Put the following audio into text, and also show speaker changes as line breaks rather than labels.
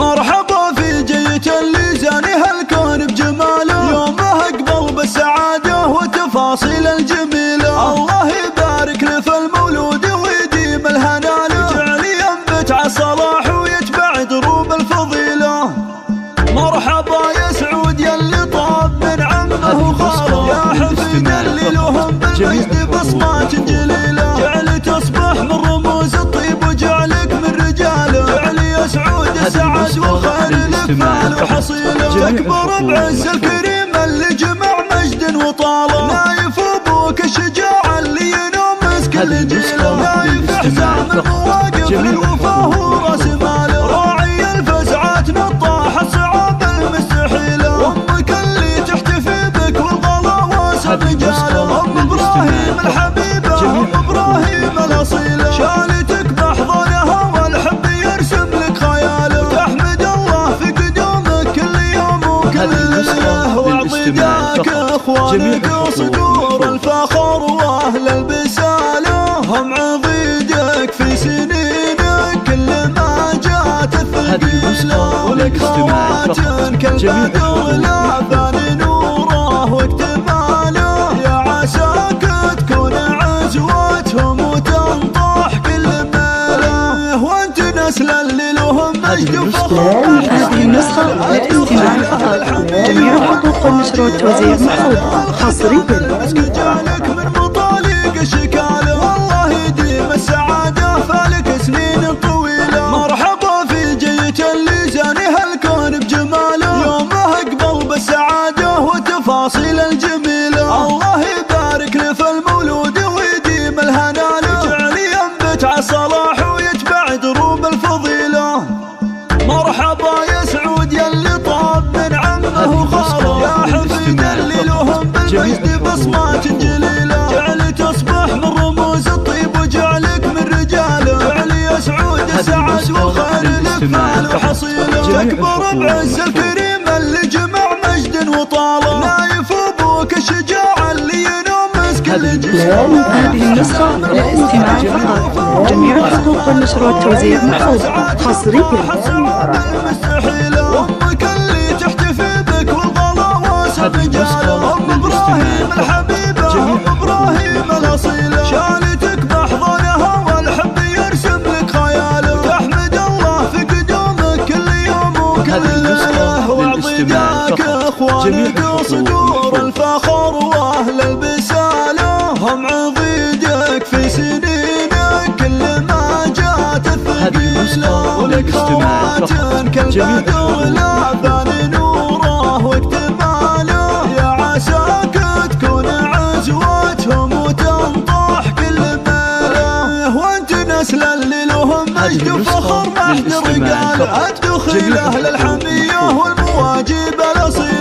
مرحبا في جية اللي زانها الكون بجماله، يومه اقبل بالسعادة وتفاصيل الجميلة. الله يبارك له في المولود ويديم الهنا له، جعل ينبت عالصلاح ويتبع دروب الفضيلة. مرحبا يا سعود يلي طاب من عمه وخاله، يا حفيد اللي لهم بالمجد بصمات جليلة. جعل تصبح من رموز الطيب وجعلك من رجاله، جعل يا سعود السعد والخير لك مال وحصيله. تكبر بعز الكريم اللي جمع مجد وطاله، نايف ابوك الشجاع اللي ينوم مسك الجيله. نايف احسان من مواقف للوفاه وراس ماله، راعي الفزعات نطاح الصعاب المستحيله. امك اللي تحتفي بك والغلا واسع رجاله، ام ابراهيم الحبيبه ام ابراهيم الاصيله. شالتك باحضانها والحب يرسم لك خياله، تحمد الله في قدومك كل يوم وكل ليله. واعطيناك اخوانك صدور الفخر واهل البساله، هم عضيدك في سنينك كل ما جات الثقيله. ولك خوات كالبدر لا ثاني نوره واكتماله، يا عساك تكون عزوتهم وتنطح كل ماله. وانت نسل اللي لهم مجد وفخر.
هذه النسخة للاستماع فقط، جميع حقوق النشر والتوزيع محفوظة حصريا.
جعلك من مطالق شكاله، والله يديم السعادة فالك سنين طويلة. مرحبا في جية اللي زانها الكون بجماله، يومه اقبل بالسعادة وتفاصيل الجميلة. الله يبارك له في المولود ويديم الهنا له، جعل ينبت عالصلاح ويتبع دروب الفضيلة. مرحبا يا سعود يلي طاب من عمه وخاله، يا حفيد اللي لهم بالمجد بصمات جليلة. جعل تصبح من رموز الطيب وجعلك من رجاله، جعل يا سعود السعد والخير لك مال وحصيله. تكبر بعز الكريم اللي جمع مجد وطاله، نايف ابوك الشجاع اللي ينوم مسك الجيله.
هذه النسخة للاستماع فقط، جميع حقوق النشر والتوزيع محفوظة حصريا.
المستحيله. امك اللي تحتفي بك والغلا واسع رجاله، ام ابراهيم الحبيبه ام ابراهيم الاصيله. شالتك باحضانها والحب يرسم لك خياله، تحمد الله في قدومك كل يوم وكل ليله. واعطيناك اخوانك صدور الفخر واهل البساله، هم عضيدك في سنينك كل ما جات الثقيله. ولك خوات كالبدر لا ثاني نوره واكتماله، يا عساك تكون عزوتهم وتنطح كل ماله. وانت نسل اللي لهم مجد وفخر محد رجاله، الدخيله للحميه والمواجب الاصيله.